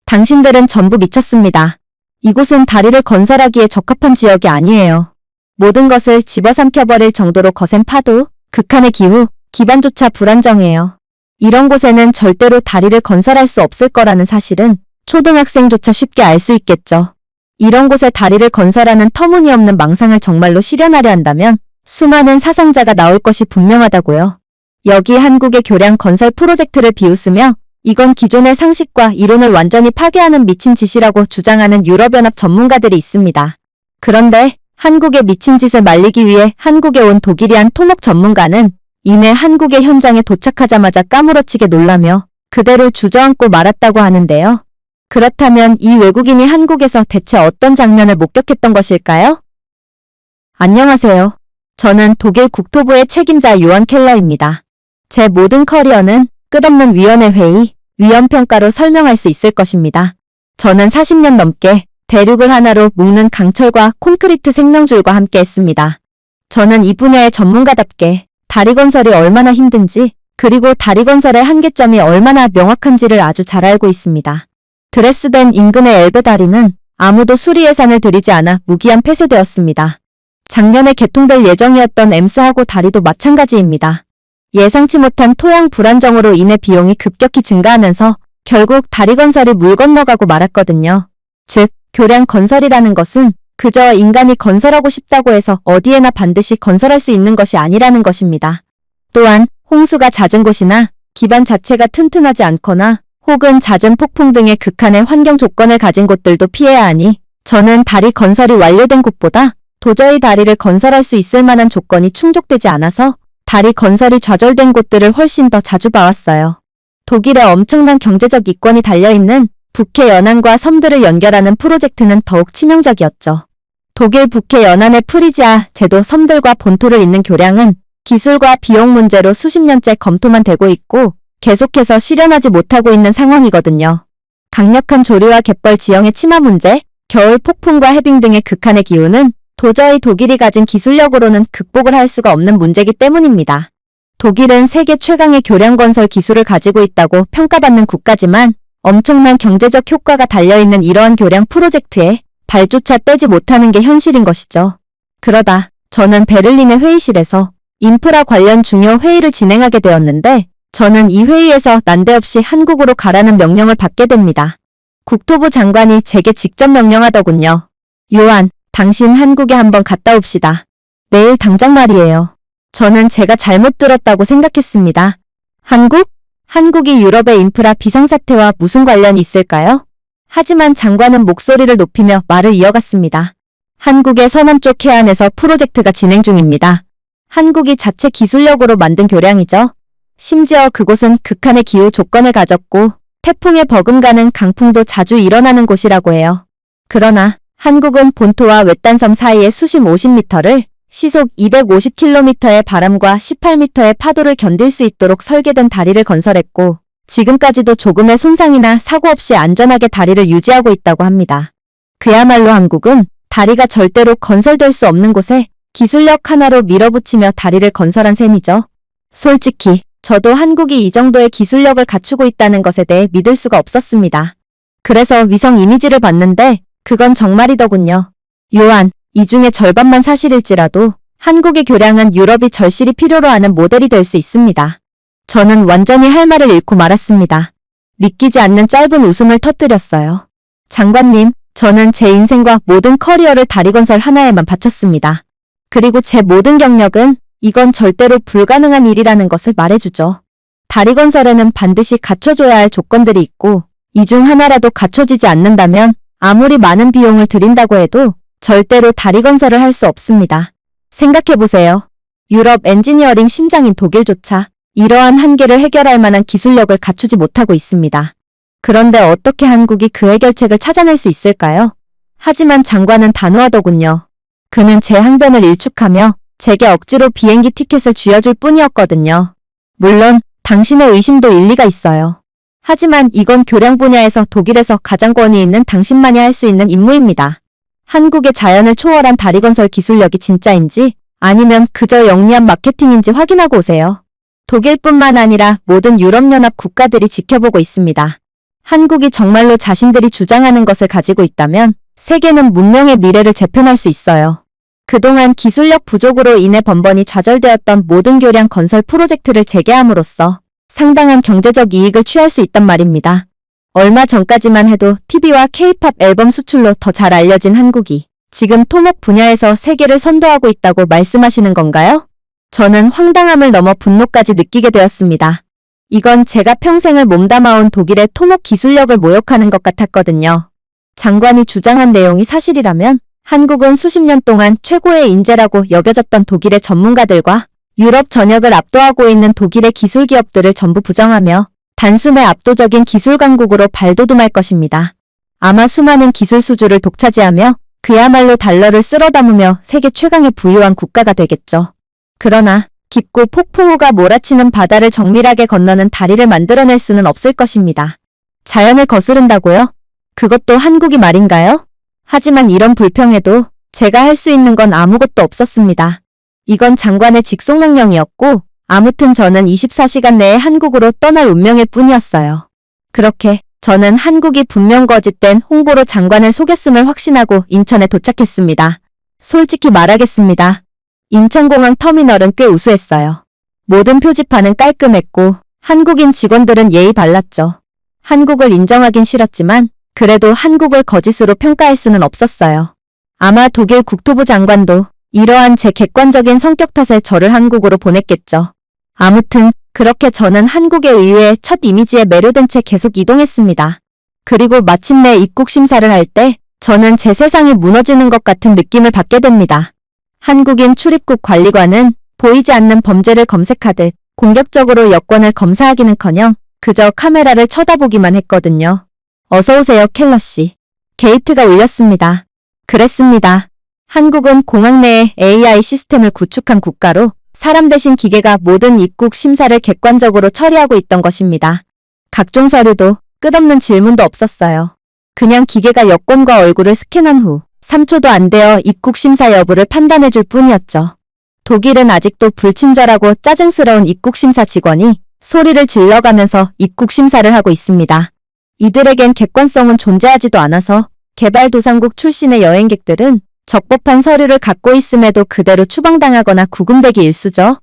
당신들은 전부 미쳤습니다. 이곳은 다리를 건설하기에 적합한 지역이 아니에요. 모든 것을 집어삼켜버릴 정도로 거센 파도, 극한의 기후, 기반조차 불안정해요. 이런 곳에는 절대로 다리를 건설할 수 없을 거라는 사실은 초등학생조차 쉽게 알 수 있겠죠. 이런 곳에 다리를 건설하는 터무니없는 망상을 정말로 실현하려 한다면 수많은 사상자가 나올 것이 분명하다고요. 여기 한국의 교량 건설 프로젝트를 비웃으며 이건 기존의 상식과 이론을 완전히 파괴하는 미친 짓이라고 주장하는 유럽연합 전문가들이 있습니다. 그런데 한국의 미친 짓을 말리기 위해 한국에 온 독일이 한 토목 전문가는 이내 한국의 현장에 도착하자마자 까무러치게 놀라며 그대로 주저앉고 말았다고 하는데요. 그렇다면 이 외국인이 한국에서 대체 어떤 장면을 목격했던 것일까요? 안녕하세요. 저는 독일 국토부의 책임자 요한 켈러입니다. 제 모든 커리어는 끝없는 위원회 회의, 위험평가로 설명할 수 있을 것입니다. 저는 40년 넘게 대륙을 하나로 묶는 강철과 콘크리트 생명줄과 함께 했습니다. 저는 이 분야의 전문가답게 다리 건설이 얼마나 힘든지 그리고 다리 건설의 한계점이 얼마나 명확한지를 아주 잘 알고 있습니다. 드레스덴 인근의 엘베 다리는 아무도 수리 예산을 들이지 않아 무기한 폐쇄되었습니다. 작년에 개통될 예정이었던 엠스하고 다리도 마찬가지입니다. 예상치 못한 토양 불안정으로 인해 비용이 급격히 증가하면서 결국 다리 건설이 물 건너가고 말았거든요. 즉, 교량 건설이라는 것은 그저 인간이 건설하고 싶다고 해서 어디에나 반드시 건설할 수 있는 것이 아니라는 것입니다. 또한 홍수가 잦은 곳이나 기반 자체가 튼튼하지 않거나 혹은 잦은 폭풍 등의 극한의 환경 조건을 가진 곳들도 피해야 하니 저는 다리 건설이 완료된 곳보다 도저히 다리를 건설할 수 있을 만한 조건이 충족되지 않아서 다리 건설이 좌절된 곳들을 훨씬 더 자주 봐왔어요. 독일의 엄청난 경제적 이권이 달려있는 북해 연안과 섬들을 연결하는 프로젝트는 더욱 치명적이었죠. 독일 북해 연안의 프리지아 제도 섬들과 본토를 잇는 교량은 기술과 비용 문제로 수십 년째 검토만 되고 있고 계속해서 실현하지 못하고 있는 상황이거든요. 강력한 조류와 갯벌 지형의 침하 문제, 겨울 폭풍과 해빙 등의 극한의 기후는 도저히 독일이 가진 기술력으로는 극복을 할 수가 없는 문제이기 때문입니다. 독일은 세계 최강의 교량 건설 기술을 가지고 있다고 평가받는 국가지만 엄청난 경제적 효과가 달려있는 이러한 교량 프로젝트에 발조차 떼지 못하는 게 현실인 것이죠. 그러다 저는 베를린의 회의실에서 인프라 관련 중요 회의를 진행하게 되었는데 저는 이 회의에서 난데없이 한국으로 가라는 명령을 받게 됩니다. 국토부 장관이 제게 직접 명령하더군요. 요한, 당신 한국에 한번 갔다 옵시다. 내일 당장 말이에요. 저는 제가 잘못 들었다고 생각했습니다. 한국? 한국이 유럽의 인프라 비상사태와 무슨 관련이 있을까요? 하지만 장관은 목소리를 높이며 말을 이어갔습니다. 한국의 서남쪽 해안에서 프로젝트가 진행 중입니다. 한국이 자체 기술력으로 만든 교량이죠. 심지어 그곳은 극한의 기후 조건을 가졌고 태풍에 버금가는 강풍도 자주 일어나는 곳이라고 해요. 그러나 한국은 본토와 외딴섬 사이의 수심 50m를 시속 250km의 바람과 18m의 파도를 견딜 수 있도록 설계된 다리를 건설했고 지금까지도 조금의 손상이나 사고 없이 안전하게 다리를 유지하고 있다고 합니다. 그야말로 한국은 다리가 절대로 건설될 수 없는 곳에 기술력 하나로 밀어붙이며 다리를 건설한 셈이죠. 솔직히 저도 한국이 이 정도의 기술력을 갖추고 있다는 것에 대해 믿을 수가 없었습니다. 그래서 위성 이미지를 봤는데 그건 정말이더군요. 요한, 이 중에 절반만 사실일지라도 한국의 교량은 유럽이 절실히 필요로 하는 모델이 될 수 있습니다. 저는 완전히 할 말을 잃고 말았습니다. 믿기지 않는 짧은 웃음을 터뜨렸어요. 장관님, 저는 제 인생과 모든 커리어를 다리 건설 하나에만 바쳤습니다. 그리고 제 모든 경력은 이건 절대로 불가능한 일이라는 것을 말해주죠. 다리 건설에는 반드시 갖춰줘야 할 조건들이 있고 이 중 하나라도 갖춰지지 않는다면 아무리 많은 비용을 들인다고 해도 절대로 다리 건설을 할 수 없습니다. 생각해보세요. 유럽 엔지니어링 심장인 독일조차 이러한 한계를 해결할 만한 기술력을 갖추지 못하고 있습니다. 그런데 어떻게 한국이 그 해결책을 찾아낼 수 있을까요? 하지만 장관은 단호하더군요. 그는 제 항변을 일축하며 제게 억지로 비행기 티켓을 쥐어줄 뿐이었거든요. 물론 당신의 의심도 일리가 있어요. 하지만 이건 교량 분야에서 독일에서 가장 권위 있는 당신만이 할 수 있는 임무입니다. 한국의 자연을 초월한 다리 건설 기술력이 진짜인지 아니면 그저 영리한 마케팅인지 확인하고 오세요. 독일뿐만 아니라 모든 유럽연합 국가들이 지켜보고 있습니다. 한국이 정말로 자신들이 주장하는 것을 가지고 있다면 세계는 문명의 미래를 재편할 수 있어요. 그동안 기술력 부족으로 인해 번번이 좌절되었던 모든 교량 건설 프로젝트를 재개함으로써 상당한 경제적 이익을 취할 수 있단 말입니다. 얼마 전까지만 해도 TV와 K-팝 앨범 수출로 더 잘 알려진 한국이 지금 토목 분야에서 세계를 선도하고 있다고 말씀하시는 건가요? 저는 황당함을 넘어 분노까지 느끼게 되었습니다. 이건 제가 평생을 몸담아온 독일의 토목 기술력을 모욕하는 것 같았거든요. 장관이 주장한 내용이 사실이라면 한국은 수십 년 동안 최고의 인재라고 여겨졌던 독일의 전문가들과 유럽 전역을 압도하고 있는 독일의 기술 기업들을 전부 부정하며 단숨에 압도적인 기술 강국으로 발돋움할 것입니다. 아마 수많은 기술 수주를 독차지하며 그야말로 달러를 쓸어 담으며 세계 최강의 부유한 국가가 되겠죠. 그러나 깊고 폭풍우가 몰아치는 바다를 정밀하게 건너는 다리를 만들어낼 수는 없을 것입니다. 자연을 거스른다고요? 그것도 한국이 말인가요? 하지만 이런 불평에도 제가 할 수 있는 건 아무것도 없었습니다. 이건 장관의 직속명령이었고 아무튼 저는 24시간 내에 한국으로 떠날 운명일 뿐이었어요. 그렇게 저는 한국이 분명 거짓된 홍보로 장관을 속였음을 확신하고 인천에 도착했습니다. 솔직히 말하겠습니다. 인천공항 터미널은 꽤 우수했어요. 모든 표지판은 깔끔했고 한국인 직원들은 예의 발랐죠. 한국을 인정하긴 싫었지만 그래도 한국을 거짓으로 평가할 수는 없었어요. 아마 독일 국토부 장관도 이러한 제 객관적인 성격 탓에 저를 한국으로 보냈겠죠. 아무튼 그렇게 저는 한국의 의회의 첫 이미지에 매료된 채 계속 이동했습니다. 그리고 마침내 입국 심사를 할 때 저는 제 세상이 무너지는 것 같은 느낌을 받게 됩니다. 한국인 출입국 관리관은 보이지 않는 범죄를 검색하듯 공격적으로 여권을 검사하기는커녕 그저 카메라를 쳐다보기만 했거든요. 어서오세요, 켈러 씨. 게이트가 울렸습니다. 그랬습니다. 한국은 공항 내에 AI 시스템을 구축한 국가로 사람 대신 기계가 모든 입국 심사를 객관적으로 처리하고 있던 것입니다. 각종 서류도 끝없는 질문도 없었어요. 그냥 기계가 여권과 얼굴을 스캔한 후 3초도 안 되어 입국 심사 여부를 판단해 줄 뿐이었죠. 독일은 아직도 불친절하고 짜증스러운 입국 심사 직원이 소리를 질러가면서 입국 심사를 하고 있습니다. 이들에겐 객관성은 존재하지도 않아서 개발도상국 출신의 여행객들은 적법한 서류를 갖고 있음에도 그대로 추방당하거나 구금되기 일쑤죠.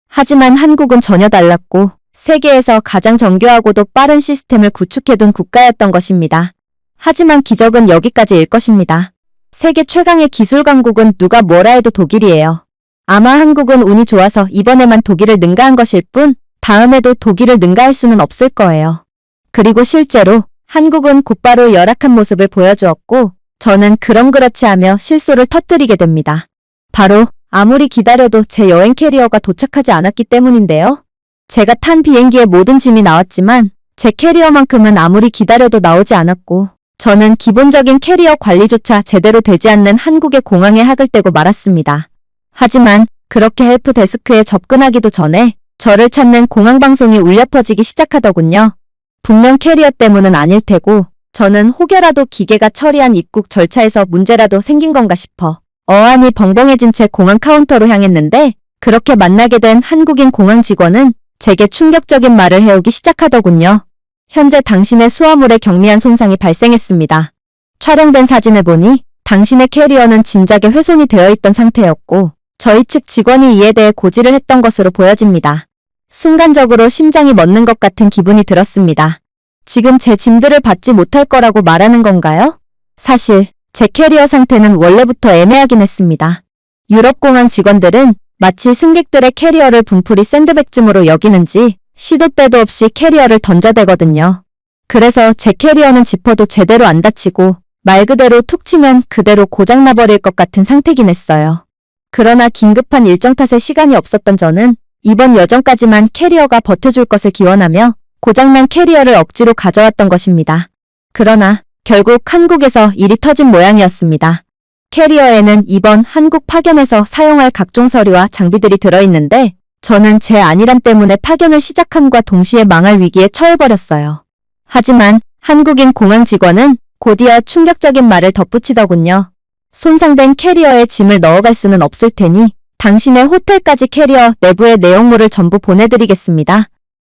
하지만 한국은 전혀 달랐고 세계에서 가장 정교하고도 빠른 시스템을 구축해둔 국가였던 것입니다. 하지만 기적은 여기까지일 것입니다. 세계 최강의 기술 강국은 누가 뭐라 해도 독일이에요. 아마 한국은 운이 좋아서 이번에만 독일을 능가한 것일 뿐 다음에도 독일을 능가할 수는 없을 거예요. 그리고 실제로 한국은 곧바로 열악한 모습을 보여주었고 저는 그렇지 하며 실소를 터뜨리게 됩니다. 바로 아무리 기다려도 제 여행 캐리어가 도착하지 않았기 때문인데요. 제가 탄 비행기에 모든 짐이 나왔지만 제 캐리어만큼은 아무리 기다려도 나오지 않았고 저는 기본적인 캐리어 관리조차 제대로 되지 않는 한국의 공항에 학을 떼고 말았습니다. 하지만 그렇게 헬프데스크에 접근하기도 전에 저를 찾는 공항방송이 울려 퍼지기 시작하더군요. 분명 캐리어 때문은 아닐 테고 저는 혹여라도 기계가 처리한 입국 절차에서 문제라도 생긴 건가 싶어 어안이 벙벙해진 채 공항 카운터로 향했는데 그렇게 만나게 된 한국인 공항 직원은 제게 충격적인 말을 해오기 시작하더군요. 현재 당신의 수화물에 경미한 손상이 발생했습니다. 촬영된 사진을 보니 당신의 캐리어는 진작에 훼손이 되어 있던 상태였고 저희 측 직원이 이에 대해 고지를 했던 것으로 보여집니다. 순간적으로 심장이 멎는 것 같은 기분이 들었습니다. 지금 제 짐들을 받지 못할 거라고 말하는 건가요? 사실 제 캐리어 상태는 원래부터 애매하긴 했습니다. 유럽공항 직원들은 마치 승객들의 캐리어를 분풀이 샌드백쯤으로 여기는지 시도 때도 없이 캐리어를 던져대거든요. 그래서 제 캐리어는 지퍼도 제대로 안 닫히고 말 그대로 툭 치면 그대로 고장나버릴 것 같은 상태긴 했어요. 그러나 긴급한 일정 탓에 시간이 없었던 저는 이번 여정까지만 캐리어가 버텨줄 것을 기원하며 고장난 캐리어를 억지로 가져왔던 것입니다. 그러나 결국 한국에서 일이 터진 모양이었습니다. 캐리어에는 이번 한국 파견에서 사용할 각종 서류와 장비들이 들어있는데 저는 제 안일함 때문에 파견을 시작함과 동시에 망할 위기에 처해버렸어요. 하지만 한국인 공항 직원은 곧이어 충격적인 말을 덧붙이더군요. 손상된 캐리어에 짐을 넣어갈 수는 없을 테니 당신의 호텔까지 캐리어 내부의 내용물을 전부 보내드리겠습니다.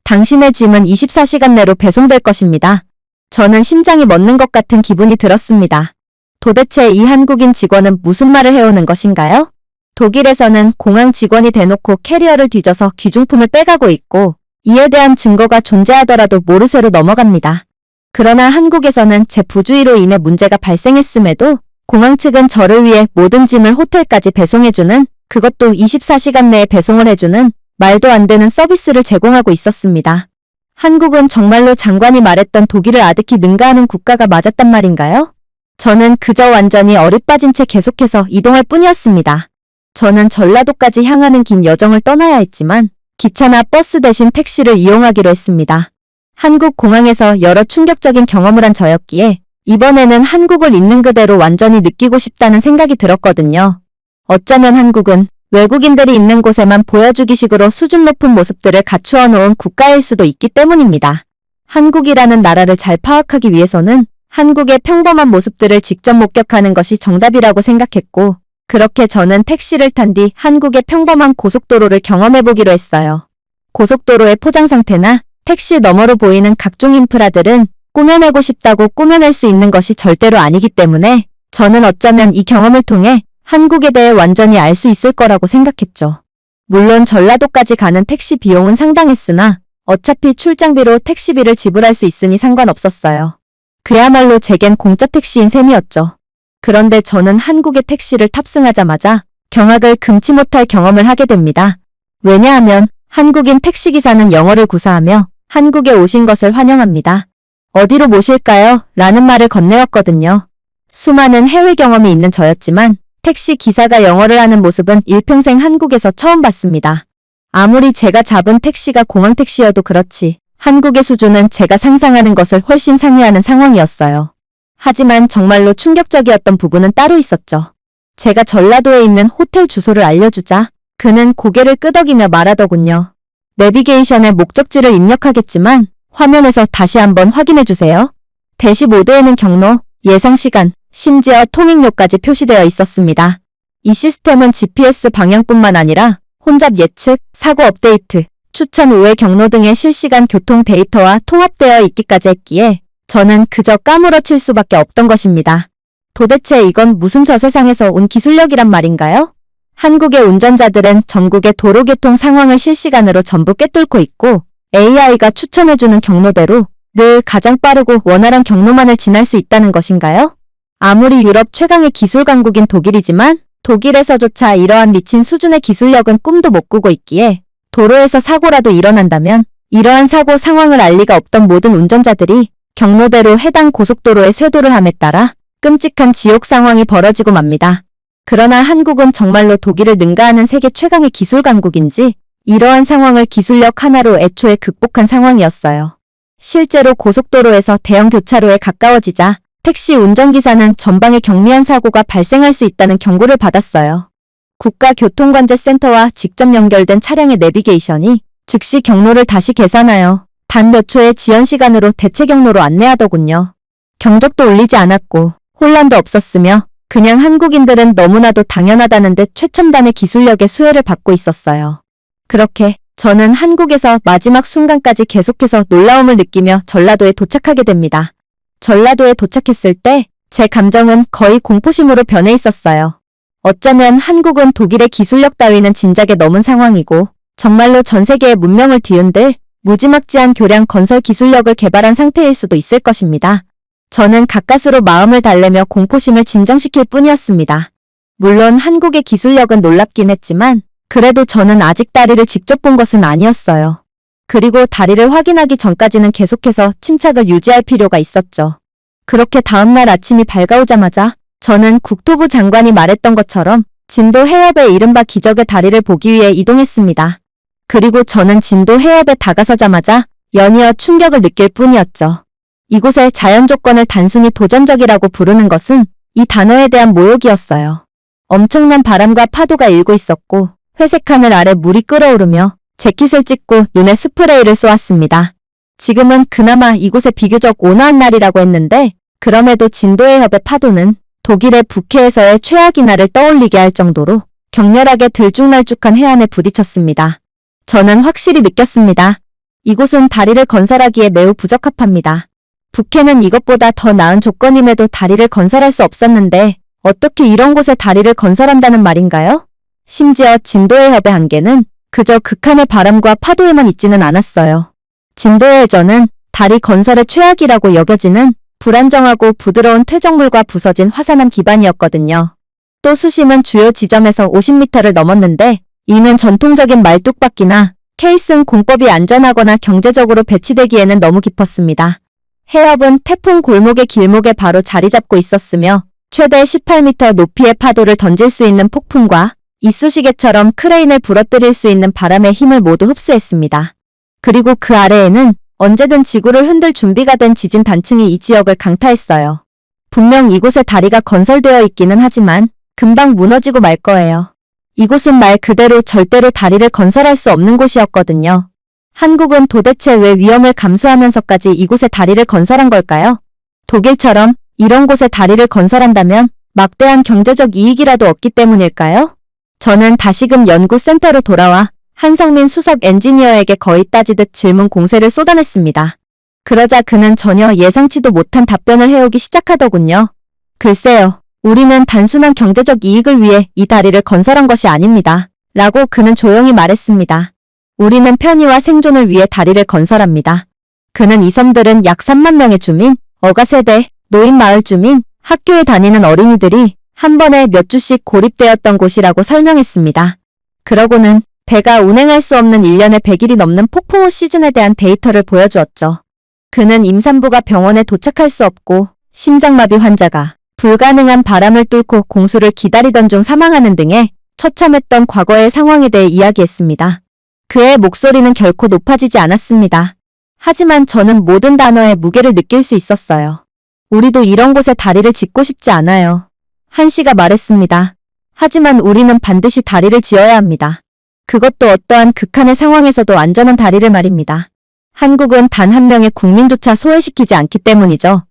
당신의 짐은 24시간 내로 배송될 것입니다. 저는 심장이 멎는 것 같은 기분이 들었습니다. 도대체 이 한국인 직원은 무슨 말을 해오는 것인가요? 독일에서는 공항 직원이 대놓고 캐리어를 뒤져서 귀중품을 빼가고 있고 이에 대한 증거가 존재하더라도 모르쇠로 넘어갑니다. 그러나 한국에서는 제 부주의로 인해 문제가 발생했음에도 공항 측은 저를 위해 모든 짐을 호텔까지 배송해주는, 그것도 24시간 내에 배송을 해주는 말도 안 되는 서비스를 제공하고 있었습니다. 한국은 정말로 장관이 말했던 독일을 아득히 능가하는 국가가 맞았단 말인가요? 저는 그저 완전히 어리빠진 채 계속해서 이동할 뿐이었습니다. 저는 전라도까지 향하는 긴 여정을 떠나야 했지만 기차나 버스 대신 택시를 이용하기로 했습니다. 한국 공항에서 여러 충격적인 경험을 한 저였기에 이번에는 한국을 있는 그대로 완전히 느끼고 싶다는 생각이 들었거든요. 어쩌면 한국은 외국인들이 있는 곳에만 보여주기식으로 수준 높은 모습들을 갖추어 놓은 국가일 수도 있기 때문입니다. 한국이라는 나라를 잘 파악하기 위해서는 한국의 평범한 모습들을 직접 목격하는 것이 정답이라고 생각했고, 그렇게 저는 택시를 탄 뒤 한국의 평범한 고속도로를 경험해보기로 했어요. 고속도로의 포장 상태나 택시 너머로 보이는 각종 인프라들은 꾸며내고 싶다고 꾸며낼 수 있는 것이 절대로 아니기 때문에 저는 어쩌면 이 경험을 통해 한국에 대해 완전히 알 수 있을 거라고 생각했죠. 물론 전라도까지 가는 택시 비용은 상당했으나 어차피 출장비로 택시비를 지불할 수 있으니 상관없었어요. 그야말로 제겐 공짜 택시인 셈이었죠. 그런데 저는 한국의 택시를 탑승하자마자 경악을 금치 못할 경험을 하게 됩니다. 왜냐하면 한국인 택시기사는 영어를 구사하며 한국에 오신 것을 환영합니다. 어디로 모실까요? 라는 말을 건네었거든요. 수많은 해외 경험이 있는 저였지만 택시 기사가 영어를 하는 모습은 일평생 한국에서 처음 봤습니다. 아무리 제가 잡은 택시가 공항 택시여도 그렇지 한국의 수준은 제가 상상하는 것을 훨씬 상회하는 상황이었어요. 하지만 정말로 충격적이었던 부분은 따로 있었죠. 제가 전라도에 있는 호텔 주소를 알려주자 그는 고개를 끄덕이며 말하더군요. 내비게이션에 목적지를 입력하겠지만 화면에서 다시 한번 확인해주세요. 대시보드에는 경로, 예상시간, 심지어 통행료까지 표시되어 있었습니다. 이 시스템은 GPS 방향뿐만 아니라 혼잡 예측, 사고 업데이트, 추천 우회 경로 등의 실시간 교통 데이터와 통합되어 있기까지 했기에 저는 그저 까무러칠 수밖에 없던 것입니다. 도대체 이건 무슨 저 세상에서 온 기술력이란 말인가요? 한국의 운전자들은 전국의 도로교통 상황을 실시간으로 전부 꿰뚫고 있고 AI가 추천해주는 경로대로 늘 가장 빠르고 원활한 경로만을 지날 수 있다는 것인가요? 아무리 유럽 최강의 기술 강국인 독일이지만 독일에서조차 이러한 미친 수준의 기술력은 꿈도 못 꾸고 있기에 도로에서 사고라도 일어난다면 이러한 사고 상황을 알 리가 없던 모든 운전자들이 경로대로 해당 고속도로에 쇄도를 함에 따라 끔찍한 지옥 상황이 벌어지고 맙니다. 그러나 한국은 정말로 독일을 능가하는 세계 최강의 기술 강국인지 이러한 상황을 기술력 하나로 애초에 극복한 상황이었어요. 실제로 고속도로에서 대형 교차로에 가까워지자 택시 운전기사는 전방에 경미한 사고가 발생할 수 있다는 경고를 받았어요. 국가교통관제센터와 직접 연결된 차량의 내비게이션이 즉시 경로를 다시 계산하여 단 몇 초의 지연 시간으로 대체 경로로 안내하더군요. 경적도 울리지 않았고 혼란도 없었으며 그냥 한국인들은 너무나도 당연하다는 듯 최첨단의 기술력의 수혜를 받고 있었어요. 그렇게 저는 한국에서 마지막 순간까지 계속해서 놀라움을 느끼며 전라도에 도착하게 됩니다. 전라도에 도착했을 때 제 감정은 거의 공포심으로 변해 있었어요. 어쩌면 한국은 독일의 기술력 따위는 진작에 넘은 상황이고 정말로 전 세계의 문명을 뒤흔들 무지막지한 교량 건설 기술력을 개발한 상태일 수도 있을 것입니다. 저는 가까스로 마음을 달래며 공포심을 진정시킬 뿐이었습니다. 물론 한국의 기술력은 놀랍긴 했지만 그래도 저는 아직 다리를 직접 본 것은 아니었어요. 그리고 다리를 확인하기 전까지는 계속해서 침착을 유지할 필요가 있었죠. 그렇게 다음날 아침이 밝아오자마자 저는 국토부 장관이 말했던 것처럼 진도 해협의 이른바 기적의 다리를 보기 위해 이동했습니다. 그리고 저는 진도 해협에 다가서자마자 연이어 충격을 느낄 뿐이었죠. 이곳의 자연 조건을 단순히 도전적이라고 부르는 것은 이 단어에 대한 모욕이었어요. 엄청난 바람과 파도가 일고 있었고 회색 하늘 아래 물이 끓어오르며 재킷을 찢고 눈에 스프레이를 쏘았습니다. 지금은 그나마 이곳에 비교적 온화한 날이라고 했는데 그럼에도 진도 해협의 파도는 독일의 북해에서의 최악의 날을 떠올리게 할 정도로 격렬하게 들쭉날쭉한 해안에 부딪혔습니다. 저는 확실히 느꼈습니다. 이곳은 다리를 건설하기에 매우 부적합합니다. 북해는 이것보다 더 나은 조건임에도 다리를 건설할 수 없었는데 어떻게 이런 곳에 다리를 건설한다는 말인가요? 심지어 진도의 협의 한계는 그저 극한의 바람과 파도에만 있지는 않았어요. 진도의 해저는 다리 건설의 최악이라고 여겨지는 불안정하고 부드러운 퇴적물과 부서진 화산암 기반이었거든요. 또 수심은 주요 지점에서 50m를 넘었는데 이는 전통적인 말뚝박기나 케이슨 공법이 안전하거나 경제적으로 배치되기에는 너무 깊었습니다. 해협은 태풍 골목의 길목에 바로 자리 잡고 있었으며 최대 18m 높이의 파도를 던질 수 있는 폭풍과 이쑤시개처럼 크레인을 부러뜨릴 수 있는 바람의 힘을 모두 흡수했습니다. 그리고 그 아래에는 언제든 지구를 흔들 준비가 된 지진 단층이 이 지역을 강타했어요. 분명 이곳에 다리가 건설되어 있기는 하지만 금방 무너지고 말 거예요. 이곳은 말 그대로 절대로 다리를 건설할 수 없는 곳이었거든요. 한국은 도대체 왜 위험을 감수하면서까지 이곳에 다리를 건설한 걸까요? 독일처럼 이런 곳에 다리를 건설한다면 막대한 경제적 이익이라도 얻기 때문일까요? 저는 다시금 연구센터로 돌아와 한성민 수석 엔지니어에게 거의 따지듯 질문 공세를 쏟아냈습니다. 그러자 그는 전혀 예상치도 못한 답변을 해오기 시작하더군요. 글쎄요. 우리는 단순한 경제적 이익을 위해 이 다리를 건설한 것이 아닙니다. 라고 그는 조용히 말했습니다. 우리는 편의와 생존을 위해 다리를 건설합니다. 그는 이 섬들은 약 3만 명의 주민, 어가세대, 노인 마을 주민, 학교에 다니는 어린이들이 한 번에 몇 주씩 고립되었던 곳이라고 설명했습니다. 그러고는 배가 운행할 수 없는 1년에 100일이 넘는 폭풍우 시즌에 대한 데이터를 보여주었죠. 그는 임산부가 병원에 도착할 수 없고 심장마비 환자가 불가능한 바람을 뚫고 공수를 기다리던 중 사망하는 등의 처참했던 과거의 상황에 대해 이야기했습니다. 그의 목소리는 결코 높아지지 않았습니다. 하지만 저는 모든 단어의 무게를 느낄 수 있었어요. 우리도 이런 곳에 다리를 짓고 싶지 않아요. 한 씨가 말했습니다. 하지만 우리는 반드시 다리를 지어야 합니다. 그것도 어떠한 극한의 상황에서도 안전한 다리를 말입니다. 한국은 단 한 명의 국민조차 소외시키지 않기 때문이죠.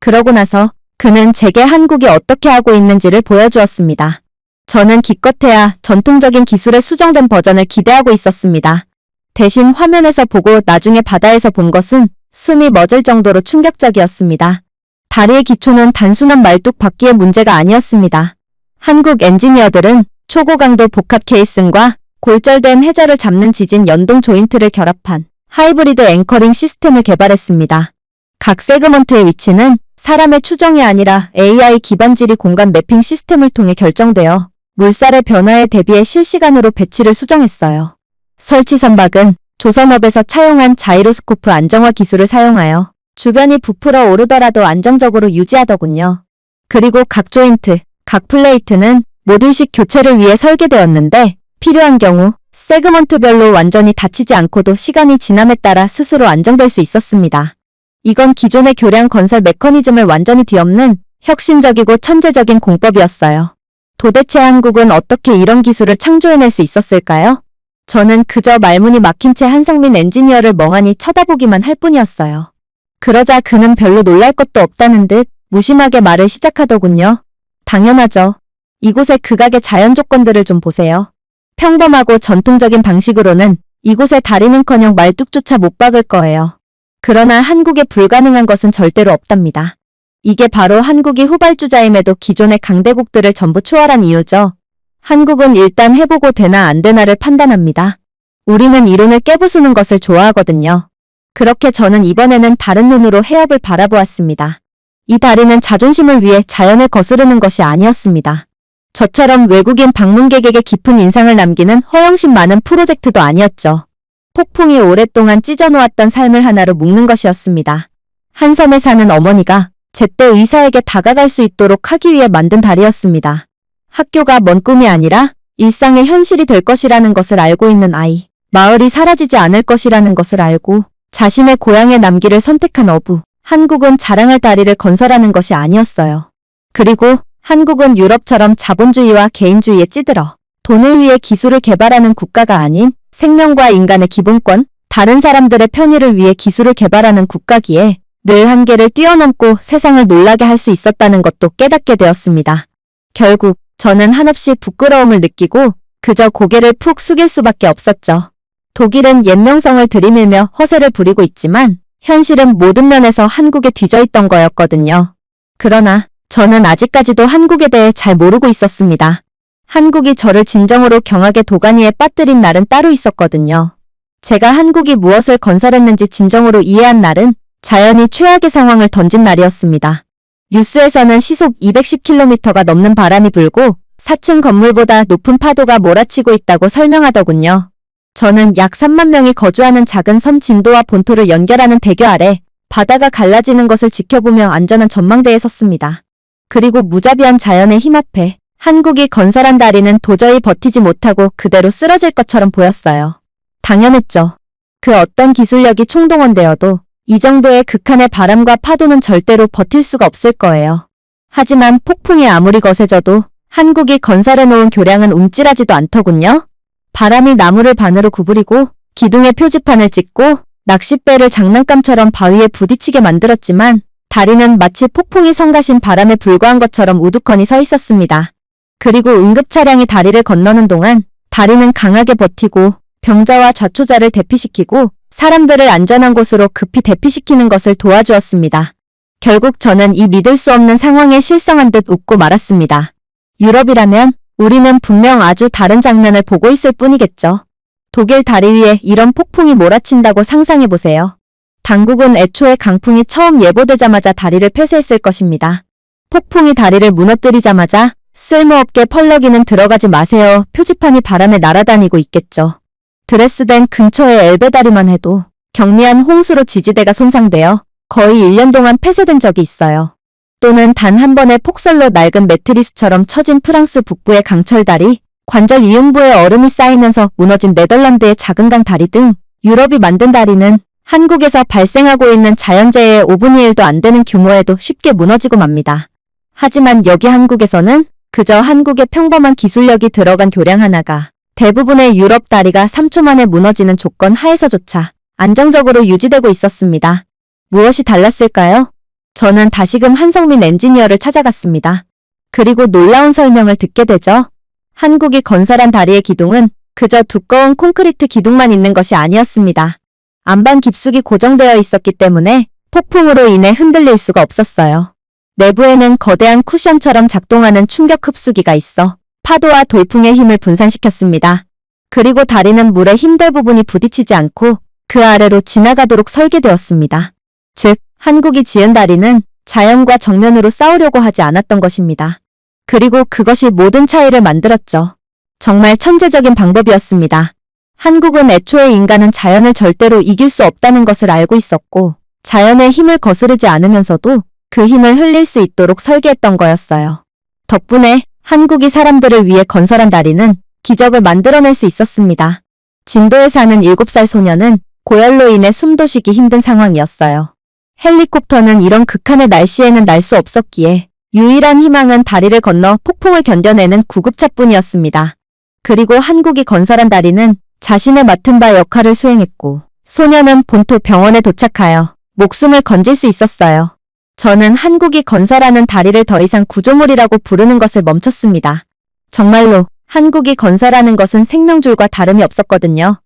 그러고 나서 그는 제게 한국이 어떻게 하고 있는지를 보여주었습니다. 저는 기껏해야 전통적인 기술의 수정된 버전을 기대하고 있었습니다. 대신 화면에서 보고 나중에 바다에서 본 것은 숨이 멎을 정도로 충격적이었습니다. 다리의 기초는 단순한 말뚝박기의 문제가 아니었습니다. 한국 엔지니어들은 초고강도 복합 케이슨과 골절된 해저를 잡는 지진 연동 조인트를 결합한 하이브리드 앵커링 시스템을 개발했습니다. 각 세그먼트의 위치는 사람의 추정이 아니라 AI 기반 지리 공간 매핑 시스템을 통해 결정되어 물살의 변화에 대비해 실시간으로 배치를 수정했어요. 설치 선박은 조선업에서 차용한 자이로스코프 안정화 기술을 사용하여 주변이 부풀어 오르더라도 안정적으로 유지하더군요. 그리고 각 조인트, 각 플레이트는 모듈식 교체를 위해 설계되었는데 필요한 경우 세그먼트별로 완전히 닫히지 않고도 시간이 지남에 따라 스스로 안정될 수 있었습니다. 이건 기존의 교량 건설 메커니즘을 완전히 뒤엎는 혁신적이고 천재적인 공법이었어요. 도대체 한국은 어떻게 이런 기술을 창조해낼 수 있었을까요? 저는 그저 말문이 막힌 채 한성민 엔지니어를 멍하니 쳐다보기만 할 뿐이었어요. 그러자 그는 별로 놀랄 것도 없다는 듯 무심하게 말을 시작하더군요. 당연하죠. 이곳의 극악의 자연 조건들을 좀 보세요. 평범하고 전통적인 방식으로는 이곳에 다리는커녕 말뚝조차 못 박을 거예요. 그러나 한국에 불가능한 것은 절대로 없답니다. 이게 바로 한국이 후발주자임에도 기존의 강대국들을 전부 추월한 이유죠. 한국은 일단 해보고 되나 안 되나를 판단합니다. 우리는 이론을 깨부수는 것을 좋아하거든요. 그렇게 저는 이번에는 다른 눈으로 해협을 바라보았습니다. 이 다리는 자존심을 위해 자연을 거스르는 것이 아니었습니다. 저처럼 외국인 방문객에게 깊은 인상을 남기는 허영심 많은 프로젝트도 아니었죠. 폭풍이 오랫동안 찢어놓았던 삶을 하나로 묶는 것이었습니다. 한 섬에 사는 어머니가 제때 의사에게 다가갈 수 있도록 하기 위해 만든 다리였습니다. 학교가 먼 꿈이 아니라 일상의 현실이 될 것이라는 것을 알고 있는 아이, 마을이 사라지지 않을 것이라는 것을 알고 자신의 고향에 남기를 선택한 어부, 한국은 자랑할 다리를 건설하는 것이 아니었어요. 그리고 한국은 유럽처럼 자본주의와 개인주의에 찌들어 돈을 위해 기술을 개발하는 국가가 아닌 생명과 인간의 기본권, 다른 사람들의 편의를 위해 기술을 개발하는 국가기에 늘 한계를 뛰어넘고 세상을 놀라게 할 수 있었다는 것도 깨닫게 되었습니다. 결국 저는 한없이 부끄러움을 느끼고 그저 고개를 푹 숙일 수밖에 없었죠. 독일은 옛명성을 들이밀며 허세를 부리고 있지만 현실은 모든 면에서 한국에 뒤져 있던 거였거든요. 그러나 저는 아직까지도 한국에 대해 잘 모르고 있었습니다. 한국이 저를 진정으로 경악의 도가니에 빠뜨린 날은 따로 있었거든요. 제가 한국이 무엇을 건설했는지 진정으로 이해한 날은 자연이 최악의 상황을 던진 날이었습니다. 뉴스에서는 시속 210km가 넘는 바람이 불고 4층 건물보다 높은 파도가 몰아치고 있다고 설명하더군요. 저는 약 3만 명이 거주하는 작은 섬 진도와 본토를 연결하는 대교 아래 바다가 갈라지는 것을 지켜보며 안전한 전망대에 섰습니다. 그리고 무자비한 자연의 힘 앞에 한국이 건설한 다리는 도저히 버티지 못하고 그대로 쓰러질 것처럼 보였어요. 당연했죠. 그 어떤 기술력이 총동원되어도 이 정도의 극한의 바람과 파도는 절대로 버틸 수가 없을 거예요. 하지만 폭풍이 아무리 거세져도 한국이 건설해놓은 교량은 움찔하지도 않더군요. 바람이 나무를 반으로 구부리고 기둥에 표지판을 찍고 낚싯배를 장난감처럼 바위에 부딪히게 만들었지만 다리는 마치 폭풍이 성가신 바람에 불과한 것처럼 우두커니 서 있었습니다. 그리고 응급차량이 다리를 건너는 동안 다리는 강하게 버티고 병자와 좌초자를 대피시키고 사람들을 안전한 곳으로 급히 대피시키는 것을 도와주었습니다. 결국 저는 이 믿을 수 없는 상황에 실성한 듯 웃고 말았습니다. 유럽이라면 우리는 분명 아주 다른 장면을 보고 있을 뿐이겠죠. 독일 다리 위에 이런 폭풍이 몰아친다고 상상해보세요. 당국은 애초에 강풍이 처음 예보되자마자 다리를 폐쇄했을 것입니다. 폭풍이 다리를 무너뜨리자마자 쓸모없게 펄럭이는 들어가지 마세요. 표지판이 바람에 날아다니고 있겠죠. 드레스덴 근처의 엘베 다리만 해도 경미한 홍수로 지지대가 손상되어 거의 1년 동안 폐쇄된 적이 있어요. 또는 단 한 번의 폭설로 낡은 매트리스처럼 처진 프랑스 북부의 강철다리, 관절 이용부에 얼음이 쌓이면서 무너진 네덜란드의 작은 강 다리 등 유럽이 만든 다리는 한국에서 발생하고 있는 자연재해의 5분의 1도 안 되는 규모에도 쉽게 무너지고 맙니다. 하지만 여기 한국에서는 그저 한국의 평범한 기술력이 들어간 교량 하나가 대부분의 유럽 다리가 3초 만에 무너지는 조건 하에서조차 안정적으로 유지되고 있었습니다. 무엇이 달랐을까요? 저는 다시금 한성민 엔지니어를 찾아갔습니다. 그리고 놀라운 설명을 듣게 되죠. 한국이 건설한 다리의 기둥은 그저 두꺼운 콘크리트 기둥만 있는 것이 아니었습니다. 안반 깊숙이 고정되어 있었기 때문에 폭풍으로 인해 흔들릴 수가 없었어요. 내부에는 거대한 쿠션처럼 작동하는 충격 흡수기가 있어 파도와 돌풍의 힘을 분산시켰습니다. 그리고 다리는 물에 힘대 부분이 부딪히지 않고 그 아래로 지나가도록 설계되었습니다. 즉, 한국이 지은 다리는 자연과 정면으로 싸우려고 하지 않았던 것입니다. 그리고 그것이 모든 차이를 만들었죠. 정말 천재적인 방법이었습니다. 한국은 애초에 인간은 자연을 절대로 이길 수 없다는 것을 알고 있었고 자연의 힘을 거스르지 않으면서도 그 힘을 흘릴 수 있도록 설계했던 거였어요. 덕분에 한국이 사람들을 위해 건설한 다리는 기적을 만들어낼 수 있었습니다. 진도에 사는 7살 소녀는 고열로 인해 숨도 쉬기 힘든 상황이었어요. 헬리콥터는 이런 극한의 날씨에는 날 수 없었기에 유일한 희망은 다리를 건너 폭풍을 견뎌내는 구급차뿐이었습니다. 그리고 한국이 건설한 다리는 자신의 맡은 바 역할을 수행했고 소녀는 본토 병원에 도착하여 목숨을 건질 수 있었어요. 저는 한국이 건설하는 다리를 더 이상 구조물이라고 부르는 것을 멈췄습니다. 정말로 한국이 건설하는 것은 생명줄과 다름이 없었거든요.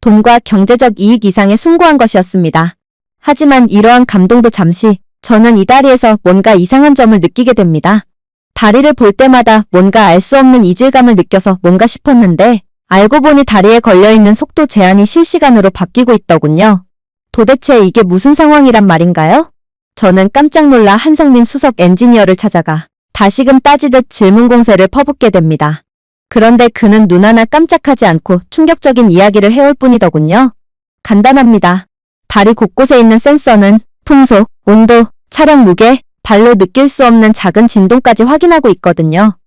돈과 경제적 이익 이상에 숭고한 것이었습니다. 하지만 이러한 감동도 잠시 저는 이 다리에서 뭔가 이상한 점을 느끼게 됩니다. 다리를 볼 때마다 뭔가 알 수 없는 이질감을 느껴서 뭔가 싶었는데 알고 보니 다리에 걸려있는 속도 제한이 실시간으로 바뀌고 있더군요. 도대체 이게 무슨 상황이란 말인가요? 저는 깜짝 놀라 한성민 수석 엔지니어를 찾아가 다시금 따지듯 질문 공세를 퍼붓게 됩니다. 그런데 그는 눈 하나 깜짝하지 않고 충격적인 이야기를 해올 뿐이더군요. 간단합니다. 다리 곳곳에 있는 센서는 풍속, 온도, 차량 무게, 발로 느낄 수 없는 작은 진동까지 확인하고 있거든요.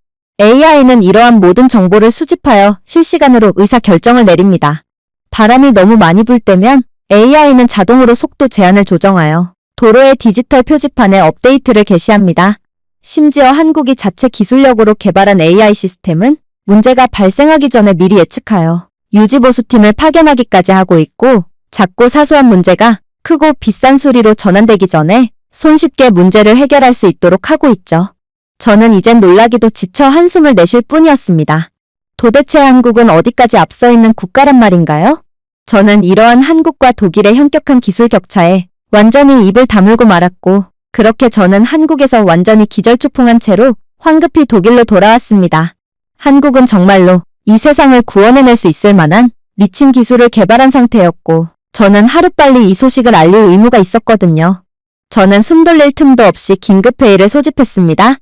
AI는 이러한 모든 정보를 수집하여 실시간으로 의사결정을 내립니다. 바람이 너무 많이 불 때면 AI는 자동으로 속도 제한을 조정하여 도로의 디지털 표지판에 업데이트를 게시합니다. 심지어 한국이 자체 기술력으로 개발한 AI 시스템은 문제가 발생하기 전에 미리 예측하여 유지보수팀을 파견하기까지 하고 있고 작고 사소한 문제가 크고 비싼 수리로 전환되기 전에 손쉽게 문제를 해결할 수 있도록 하고 있죠. 저는 이젠 놀라기도 지쳐 한숨을 내쉴 뿐이었습니다. 도대체 한국은 어디까지 앞서 있는 국가란 말인가요? 저는 이러한 한국과 독일의 현격한 기술 격차에 완전히 입을 다물고 말았고, 그렇게 저는 한국에서 완전히 기절초풍한 채로 황급히 독일로 돌아왔습니다. 한국은 정말로 이 세상을 구원해낼 수 있을 만한 미친 기술을 개발한 상태였고, 저는 하루빨리 이 소식을 알릴 의무가 있었거든요. 저는 숨 돌릴 틈도 없이 긴급회의를 소집했습니다.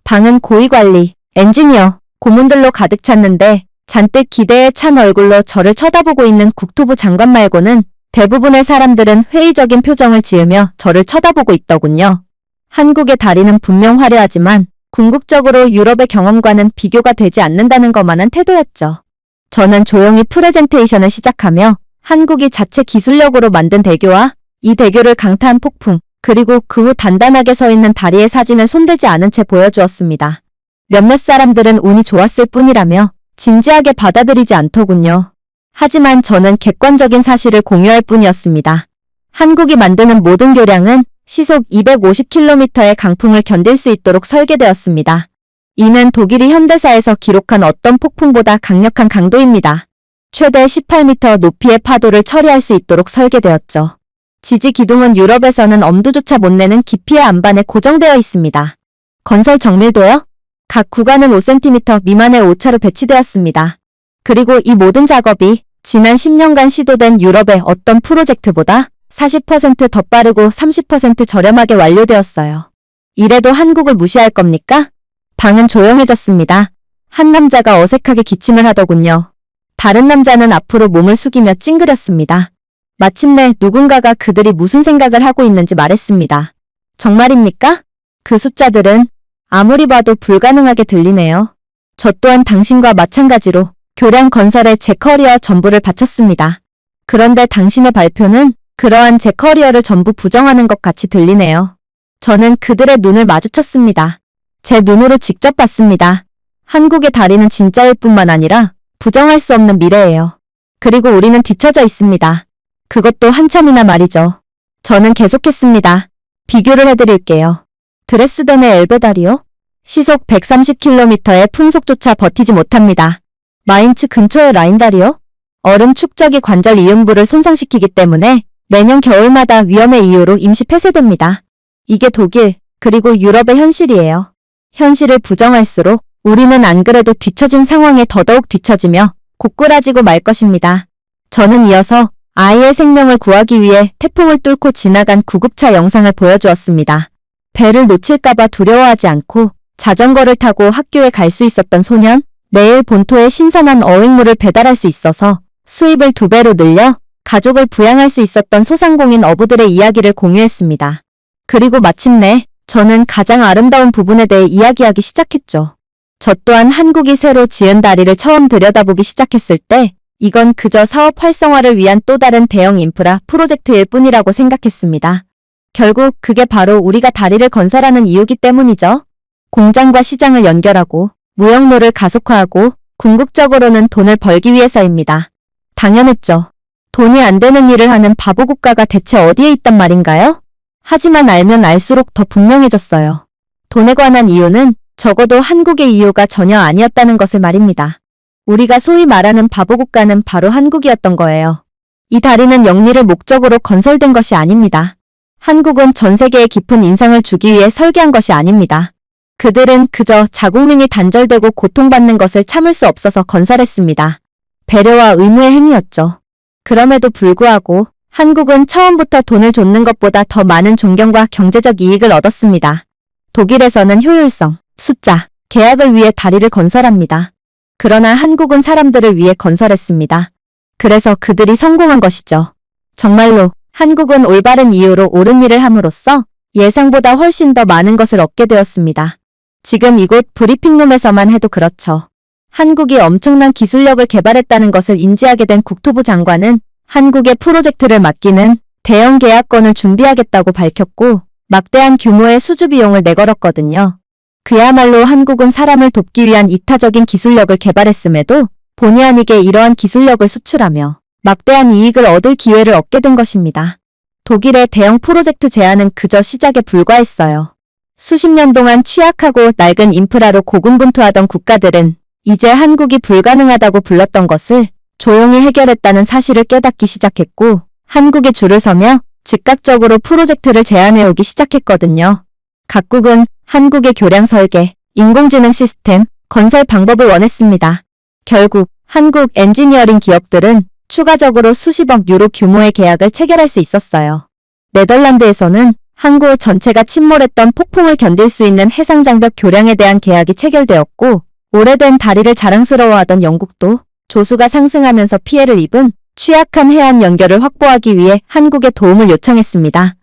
방은 고위관리, 엔지니어, 고문들로 가득 찼는데 잔뜩 기대에 찬 얼굴로 저를 쳐다보고 있는 국토부 장관 말고는 대부분의 사람들은 회의적인 표정을 지으며 저를 쳐다보고 있더군요. 한국의 다리는 분명 화려하지만 궁극적으로 유럽의 경험과는 비교가 되지 않는다는 것만한 태도였죠. 저는 조용히 프레젠테이션을 시작하며 한국이 자체 기술력으로 만든 대교와 이 대교를 강타한 폭풍, 그리고 그 후 단단하게 서 있는 다리의 사진을 손대지 않은 채 보여주었습니다. 몇몇 사람들은 운이 좋았을 뿐이라며 진지하게 받아들이지 않더군요. 하지만 저는 객관적인 사실을 공유할 뿐이었습니다. 한국이 만드는 모든 교량은 시속 250km의 강풍을 견딜 수 있도록 설계되었습니다. 이는 독일이 현대사에서 기록한 어떤 폭풍보다 강력한 강도입니다. 최대 18m 높이의 파도를 처리할 수 있도록 설계되었죠. 지지 기둥은 유럽에서는 엄두조차 못 내는 깊이의 안반에 고정되어 있습니다. 건설 정밀도요? 각 구간은 5cm 미만의 오차로 배치되었습니다. 그리고 이 모든 작업이 지난 10년간 시도된 유럽의 어떤 프로젝트보다 40% 더 빠르고 30% 저렴하게 완료되었어요. 이래도 한국을 무시할 겁니까? 방은 조용해졌습니다. 한 남자가 어색하게 기침을 하더군요. 다른 남자는 앞으로 몸을 숙이며 찡그렸습니다. 마침내 누군가가 그들이 무슨 생각을 하고 있는지 말했습니다. 정말입니까? 그 숫자들은 아무리 봐도 불가능하게 들리네요. 저 또한 당신과 마찬가지로 교량 건설에 제 커리어 전부를 바쳤습니다. 그런데 당신의 발표는 그러한 제 커리어를 전부 부정하는 것 같이 들리네요. 저는 그들의 눈을 마주쳤습니다. 제 눈으로 직접 봤습니다. 한국의 다리는 진짜일 뿐만 아니라 부정할 수 없는 미래예요. 그리고 우리는 뒤처져 있습니다. 그것도 한참이나 말이죠. 저는 계속했습니다. 비교를 해드릴게요. 드레스덴의 엘베다리요? 시속 130km의 풍속조차 버티지 못합니다. 마인츠 근처의 라인다리요? 얼음 축적이 관절 이음부를 손상시키기 때문에 매년 겨울마다 위험의 이유로 임시 폐쇄됩니다. 이게 독일, 그리고 유럽의 현실이에요. 현실을 부정할수록 우리는 안 그래도 뒤처진 상황에 더더욱 뒤처지며 고꾸라지고 말 것입니다. 저는 이어서 아이의 생명을 구하기 위해 태풍을 뚫고 지나간 구급차 영상을 보여주었습니다. 배를 놓칠까봐 두려워하지 않고 자전거를 타고 학교에 갈 수 있었던 소년, 매일 본토에 신선한 어획물을 배달할 수 있어서 수입을 2배로 늘려 가족을 부양할 수 있었던 소상공인 어부들의 이야기를 공유했습니다. 그리고 마침내 저는 가장 아름다운 부분에 대해 이야기하기 시작했죠. 저 또한 한국이 새로 지은 다리를 처음 들여다보기 시작했을 때 이건 그저 사업 활성화를 위한 또 다른 대형 인프라 프로젝트일 뿐이라고 생각했습니다. 결국 그게 바로 우리가 다리를 건설하는 이유기 때문이죠. 공장과 시장을 연결하고 무역로를 가속화하고 궁극적으로는 돈을 벌기 위해서입니다. 당연했죠. 돈이 안 되는 일을 하는 바보 국가가 대체 어디에 있단 말인가요? 하지만 알면 알수록 더 분명해졌어요. 돈에 관한 이유는 적어도 한국의 이유가 전혀 아니었다는 것을 말입니다. 우리가 소위 말하는 바보 국가는 바로 한국이었던 거예요. 이 다리는 영리를 목적으로 건설된 것이 아닙니다. 한국은 전 세계에 깊은 인상을 주기 위해 설계한 것이 아닙니다. 그들은 그저 자국민이 단절되고 고통받는 것을 참을 수 없어서 건설했습니다. 배려와 의무의 행위였죠. 그럼에도 불구하고 한국은 처음부터 돈을 줬는 것보다 더 많은 존경과 경제적 이익을 얻었습니다. 독일에서는 효율성, 숫자, 계약을 위해 다리를 건설합니다. 그러나 한국은 사람들을 위해 건설했습니다. 그래서 그들이 성공한 것이죠. 정말로 한국은 올바른 이유로 옳은 일을 함으로써 예상보다 훨씬 더 많은 것을 얻게 되었습니다. 지금 이곳 브리핑룸에서만 해도 그렇죠. 한국이 엄청난 기술력을 개발했다는 것을 인지하게 된 국토부 장관은 한국에 프로젝트를 맡기는 대형 계약건을 준비하겠다고 밝혔고 막대한 규모의 수주 비용을 내걸었거든요. 그야말로 한국은 사람을 돕기 위한 이타적인 기술력을 개발했음에도 본의 아니게 이러한 기술력을 수출하며 막대한 이익을 얻을 기회를 얻게 된 것입니다. 독일의 대형 프로젝트 제안은 그저 시작에 불과했어요. 수십 년 동안 취약하고 낡은 인프라로 고군분투하던 국가들은 이제 한국이 불가능하다고 불렀던 것을 조용히 해결했다는 사실을 깨닫기 시작했고 한국에 줄을 서며 즉각적으로 프로젝트를 제안해오기 시작했거든요. 각국은 한국의 교량 설계, 인공지능 시스템, 건설 방법을 원했습니다. 결국 한국 엔지니어링 기업들은 추가적으로 수십억 유로 규모의 계약을 체결할 수 있었어요. 네덜란드에서는 항구 전체가 침몰했던 폭풍을 견딜 수 있는 해상장벽 교량에 대한 계약이 체결되었고, 오래된 다리를 자랑스러워하던 영국도 조수가 상승하면서 피해를 입은 취약한 해안 연결을 확보하기 위해 한국에 도움을 요청했습니다.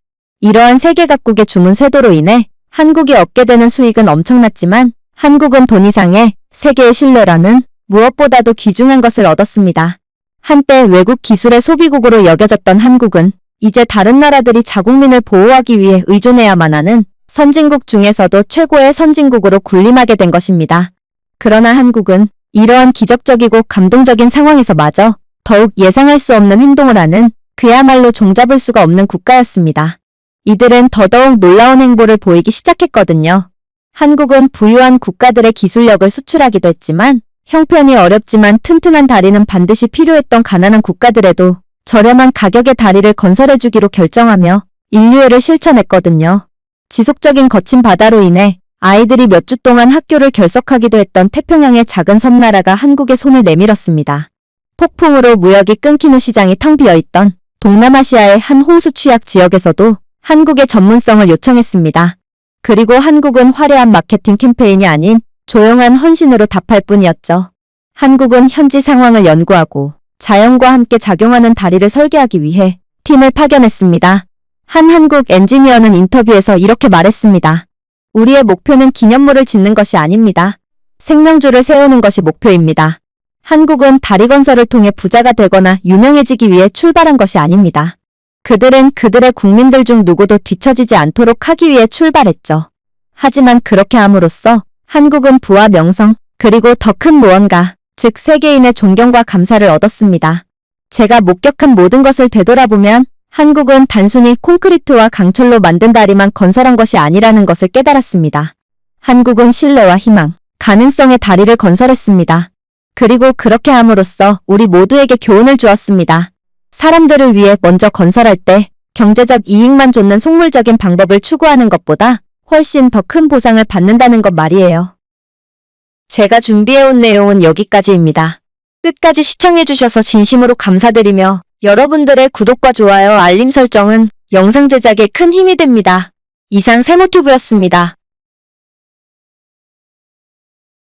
이러한 세계 각국의 주문 쇄도로 인해 한국이 얻게 되는 수익은 엄청났지만 한국은 돈 이상의 세계의 신뢰라는 무엇보다도 귀중한 것을 얻었습니다. 한때 외국 기술의 소비국으로 여겨졌던 한국은 이제 다른 나라들이 자국민을 보호하기 위해 의존해야만 하는 선진국 중에서도 최고의 선진국으로 군림하게 된 것입니다. 그러나 한국은 이러한 기적적이고 감동적인 상황에서마저 더욱 예상할 수 없는 행동을 하는 그야말로 종잡을 수가 없는 국가였습니다. 이들은 더더욱 놀라운 행보를 보이기 시작했거든요. 한국은 부유한 국가들의 기술력을 수출하기도 했지만 형편이 어렵지만 튼튼한 다리는 반드시 필요했던 가난한 국가들에도 저렴한 가격의 다리를 건설해주기로 결정하며 인류애를 실천했거든요. 지속적인 거친 바다로 인해 아이들이 몇 주 동안 학교를 결석하기도 했던 태평양의 작은 섬나라가 한국의 손을 내밀었습니다. 폭풍으로 무역이 끊긴 후 시장이 텅 비어있던 동남아시아의 한 홍수 취약 지역에서도 한국의 전문성을 요청했습니다. 그리고 한국은 화려한 마케팅 캠페인이 아닌 조용한 헌신으로 답할 뿐이었죠. 한국은 현지 상황을 연구하고 자연과 함께 작용하는 다리를 설계하기 위해 팀을 파견했습니다. 한 한국 엔지니어는 인터뷰에서 이렇게 말했습니다. 우리의 목표는 기념물을 짓는 것이 아닙니다. 생명줄을 세우는 것이 목표입니다. 한국은 다리 건설을 통해 부자가 되거나 유명해지기 위해 출발한 것이 아닙니다. 그들은 그들의 국민들 중 누구도 뒤처지지 않도록 하기 위해 출발했죠. 하지만 그렇게 함으로써 한국은 부와 명성, 그리고 더 큰 무언가, 즉 세계인의 존경과 감사를 얻었습니다. 제가 목격한 모든 것을 되돌아보면 한국은 단순히 콘크리트와 강철로 만든 다리만 건설한 것이 아니라는 것을 깨달았습니다. 한국은 신뢰와 희망, 가능성의 다리를 건설했습니다. 그리고 그렇게 함으로써 우리 모두에게 교훈을 주었습니다. 사람들을 위해 먼저 건설할 때 경제적 이익만 좇는 속물적인 방법을 추구하는 것보다 훨씬 더 큰 보상을 받는다는 것 말이에요. 제가 준비해온 내용은 여기까지입니다. 끝까지 시청해주셔서 진심으로 감사드리며 여러분들의 구독과 좋아요, 알림 설정은 영상 제작에 큰 힘이 됩니다. 이상 세모튜브였습니다.